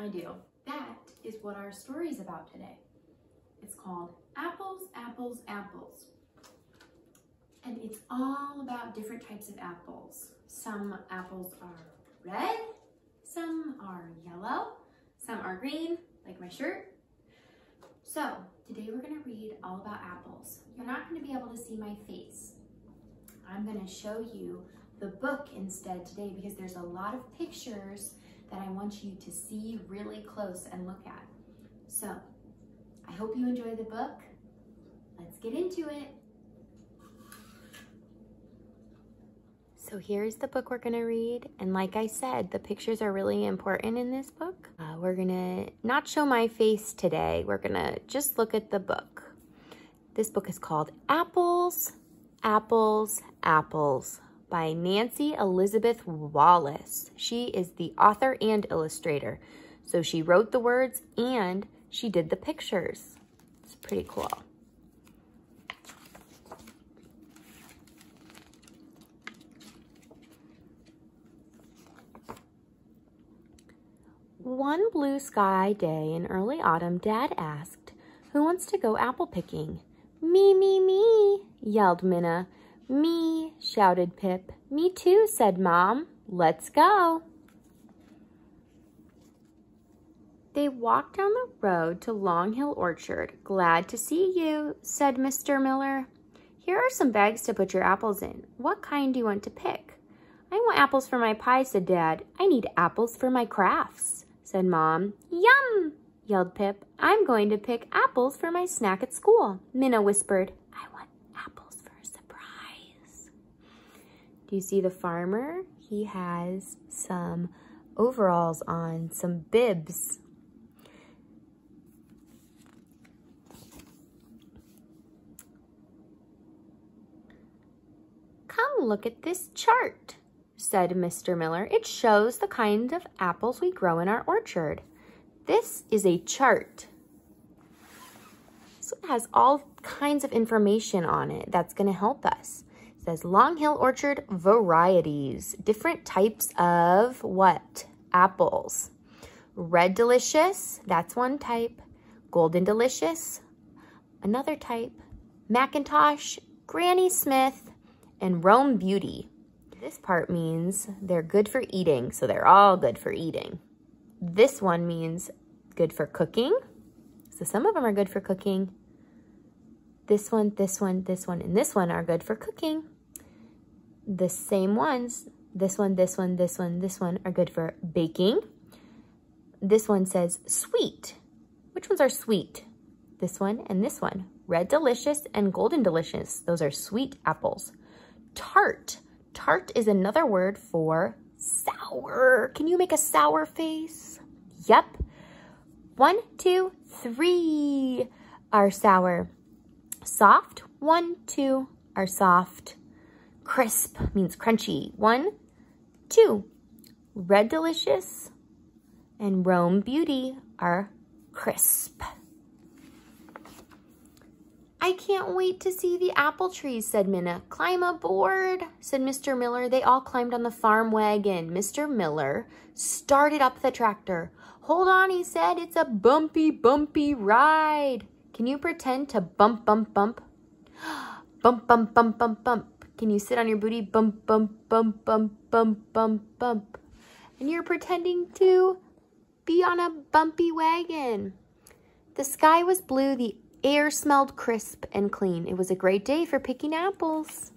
I do. That is what our story is about today. It's called Apples, Apples, Apples. And it's all about different types of apples. Some apples are red, some are yellow, some are green, like my shirt. So today we're gonna read all about apples. You're not gonna be able to see my face. I'm gonna show you the book instead today because there's a lot of pictures that I want you to see really close and look at. So I hope you enjoy the book. Let's get into it. So here's the book we're gonna read. And like I said, the pictures are really important in this book. We're gonna not show my face today. We're gonna just look at the book. This book is called Apples, Apples, Apples by Nancy Elizabeth Wallace. She is the author and illustrator. So she wrote the words and she did the pictures. It's pretty cool. One blue sky day in early autumn, Dad asked, "Who wants to go apple picking?" "Me, me, me," yelled Minna. "Me," shouted Pip. "Me too," said Mom. "Let's go." They walked down the road to Long Hill Orchard. "Glad to see you," said Mr. Miller. "Here are some bags to put your apples in. What kind do you want to pick?" "I want apples for my pie," said Dad. "I need apples for my crafts," said Mom. "Yum!" yelled Pip. "I'm going to pick apples for my snack at school." Minna whispered, "I want apples for a surprise." Do you see the farmer? He has some overalls on, some bibs. "Come look at this chart," said Mr. Miller. "It shows the kind of apples we grow in our orchard." This is a chart. So it has all kinds of information on it that's going to help us. It says Long Hill Orchard varieties, different types of what? Apples. Red Delicious, that's one type. Golden Delicious, another type. Macintosh, Granny Smith, and Rome Beauty. This part means they're good for eating, so they're all good for eating. This one means good for cooking. So some of them are good for cooking. This one, this one, this one, and this one are good for cooking. The same ones, this one, this one, this one, this one are good for baking. This one says sweet. Which ones are sweet? This one and this one. Red Delicious and Golden Delicious. Those are sweet apples. Tart. Tart is another word for sour. Can you make a sour face? Yep. 1, 2, 3 are sour. Soft. 1, 2 are soft. Crisp means crunchy. 1, 2. Red Delicious and Rome Beauty are crisp. "I can't wait to see the apple trees," said Minna. "Climb aboard," said Mr. Miller. They all climbed on the farm wagon. Mr. Miller started up the tractor. "Hold on," he said. "It's a bumpy, bumpy ride. Can you pretend to bump, bump, bump?" Bump, bump, bump, bump, bump. Can you sit on your booty? Bump, bump, bump, bump, bump, bump, bump. And you're pretending to be on a bumpy wagon. The sky was blue. The air smelled crisp and clean. It was a great day for picking apples.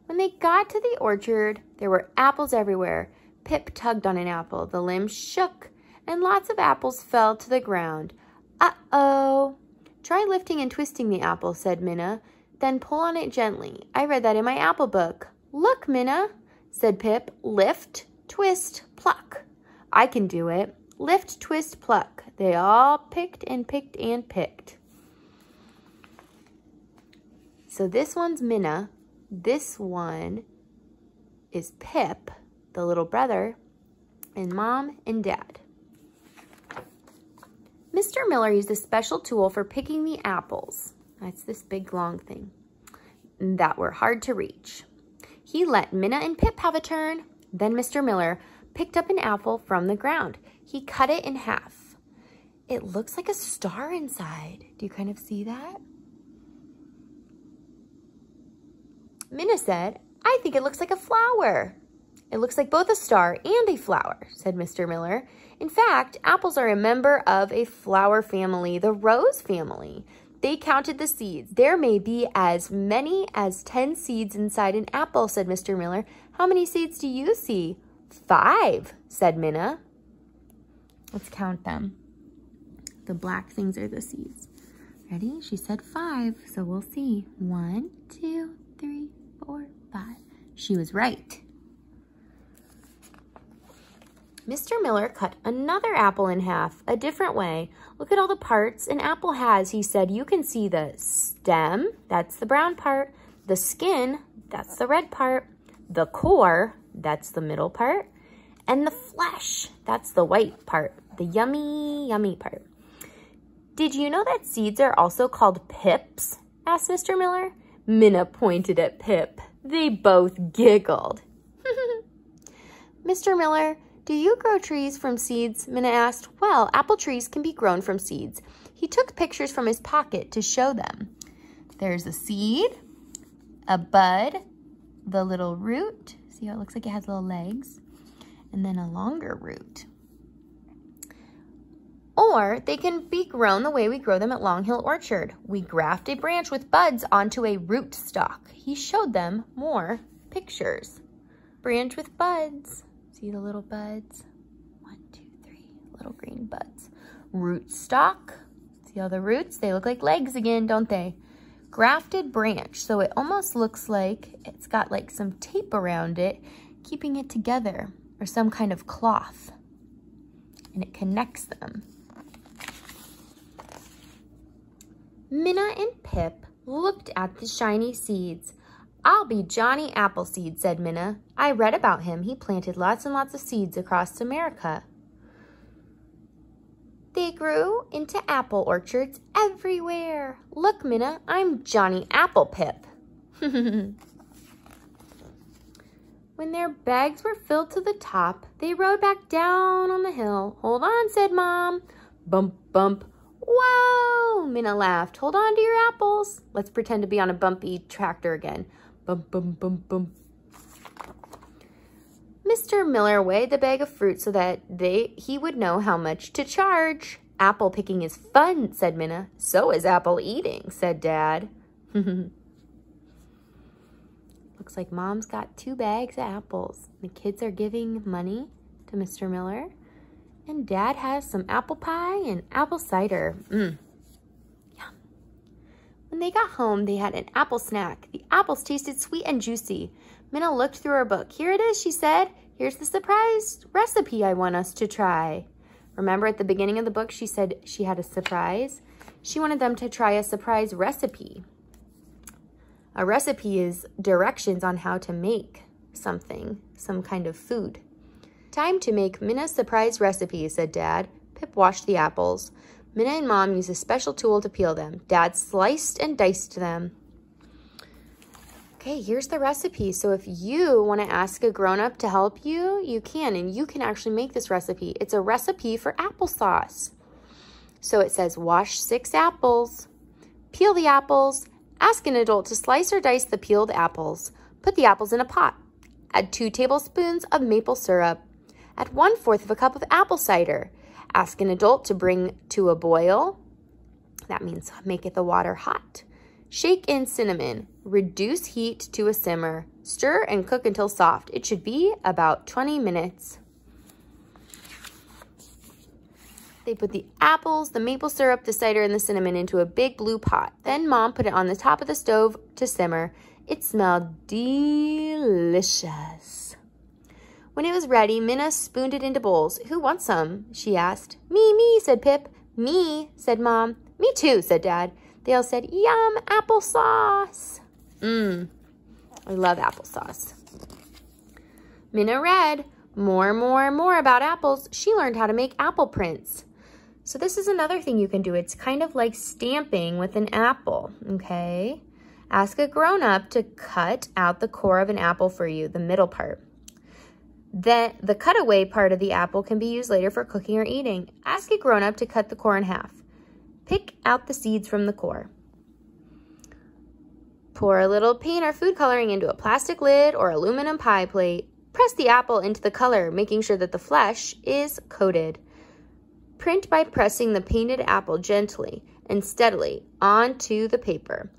When they got to the orchard, there were apples everywhere. Pip tugged on an apple. The limbs shook, and lots of apples fell to the ground. "Uh-oh." "Try lifting and twisting the apple," said Minna. "Then pull on it gently. I read that in my apple book." "Look, Minna," said Pip. "Lift, twist, pluck." "I can do it. Lift, twist, pluck." They all picked and picked and picked. So this one's Minna. This one is Pip, the little brother, and Mom and Dad. Mr. Miller used a special tool for picking the apples. That's this big long thing that were hard to reach. He let Minna and Pip have a turn. Then Mr. Miller picked up an apple from the ground. He cut it in half. It looks like a star inside. Do you kind of see that? Minna said, I think it looks like a flower. It looks like both a star and a flower, said Mr. Miller. In fact, apples are a member of a flower family, the rose family. They counted the seeds. There may be as many as 10 seeds inside an apple, said Mr. Miller. How many seeds do you see? 5, said Minna. Let's count them. The black things are the seeds. Ready? She said 5, so we'll see. 1, 2, 3, 4, 5. She was right. Mr. Miller cut another apple in half, a different way. Look at all the parts an apple has, he said. You can see the stem, that's the brown part, the skin, that's the red part, the core, that's the middle part, and the flesh, that's the white part, the yummy, yummy part. Did you know that seeds are also called pips? Asked Mr. Miller. Minna pointed at Pip. They both giggled. Mr. Miller, do you grow trees from seeds? Minna asked. Well, apple trees can be grown from seeds. He took pictures from his pocket to show them. There's a seed, a bud, the little root. See how it looks like it has little legs? And then a longer root. Or they can be grown the way we grow them at Long Hill Orchard. We graft a branch with buds onto a root stock. He showed them more pictures. Branch with buds. See the little buds? 1, 2, 3, little green buds. Root stock. See all the roots? They look like legs again, don't they? Grafted branch. So it almost looks like it's got like some tape around it, keeping it together, or some kind of cloth. And it connects them. Minna and Pip looked at the shiny seeds. I'll be Johnny Appleseed, said Minna. I read about him. He planted lots and lots of seeds across America. They grew into apple orchards everywhere. Look, Minna, I'm Johnny Applepip. When their bags were filled to the top, they rode back down on the hill. Hold on, said Mom. Bump, bump. Whoa, Minna laughed. Hold on to your apples. Let's pretend to be on a bumpy tractor again. Bump, bump, bump, bump. Mr. Miller weighed the bag of fruit so that he would know how much to charge. Apple picking is fun, said Minna. So is apple eating, said Dad. Looks like Mom's got 2 bags of apples. The kids are giving money to Mr. Miller. And Dad has some apple pie and apple cider. Yum. When they got home, they had an apple snack. The apples tasted sweet and juicy. Minna looked through her book. Here it is, she said. Here's the surprise recipe I want us to try. Remember at the beginning of the book, she said she had a surprise? She wanted them to try a surprise recipe. A recipe is directions on how to make something, some kind of food. Time to make Minna's surprise recipe, said Dad. Pip washed the apples. Minna and Mom used a special tool to peel them. Dad sliced and diced them. Okay, here's the recipe. So if you want to ask a grown-up to help you, you can, and you can actually make this recipe. It's a recipe for applesauce. So it says, wash 6 apples, peel the apples, ask an adult to slice or dice the peeled apples. Put the apples in a pot. Add 2 tablespoons of maple syrup. Add 1/4 cup of apple cider. Ask an adult to bring to a boil. That means make it the water hot. Shake in cinnamon. Reduce heat to a simmer. Stir and cook until soft. It should be about 20 minutes. They put the apples, the maple syrup, the cider, and the cinnamon into a big blue pot. Then Mom put it on the top of the stove to simmer. It smelled delicious. When it was ready, Minna spooned it into bowls. Who wants some? She asked. Me, said Pip. Me, said Mom. Me too, said Dad. They all said, yum, applesauce. I love applesauce. Minna read more about apples. She learned how to make apple prints. So this is another thing you can do. It's kind of like stamping with an apple, okay? Ask a grown-up to cut out the core of an apple for you, the middle part. Then the cutaway part of the apple can be used later for cooking or eating. Ask a grown-up to cut the core in half. Pick out the seeds from the core. Pour a little paint or food coloring into a plastic lid or aluminum pie plate. Press the apple into the color, making sure that the flesh is coated. Print by pressing the painted apple gently and steadily onto the paper.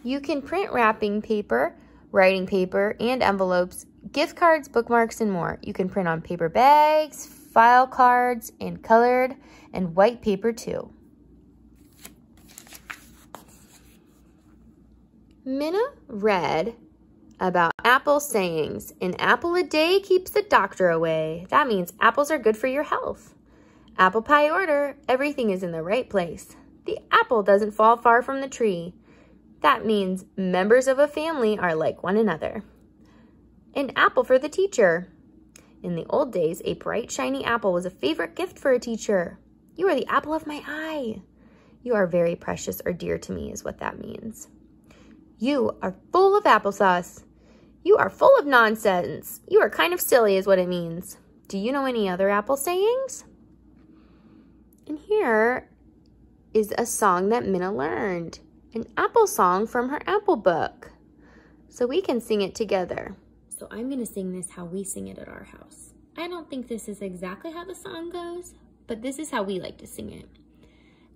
You can print wrapping paper, writing paper, and envelopes, gift cards, bookmarks, and more. You can print on paper bags, file cards, and colored and white paper too. Minna read about apple sayings. An apple a day keeps the doctor away. That means apples are good for your health. Apple pie order, everything is in the right place. The apple doesn't fall far from the tree. That means members of a family are like one another. An apple for the teacher. In the old days, a bright, shiny apple was a favorite gift for a teacher. You are the apple of my eye. You are very precious or dear to me is what that means. You are full of applesauce. You are full of nonsense. You are kind of silly is what it means. Do you know any other apple sayings? And here is a song that Minna learned. An apple song from her apple book. So we can sing it together. So I'm going to sing this how we sing it at our house. I don't think this is exactly how the song goes, but this is how we like to sing it.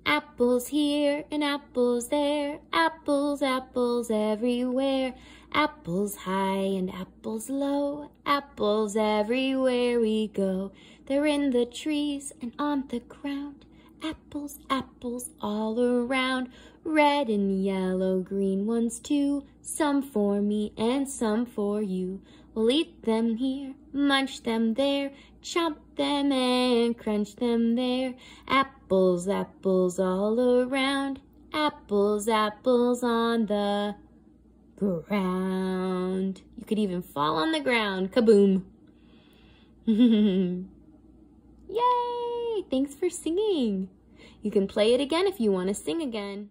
Apples here and apples there, apples, apples everywhere. Apples high and apples low, apples everywhere we go. They're in the trees and on the ground, apples, apples all around. Red and yellow, green ones too, some for me and some for you. We'll eat them here, munch them there, chomp them and crunch them there. Apples, apples all around, apples, apples on the ground. You could even fall on the ground, kaboom. Yay! Thanks for singing. You can play it again if you want to sing again.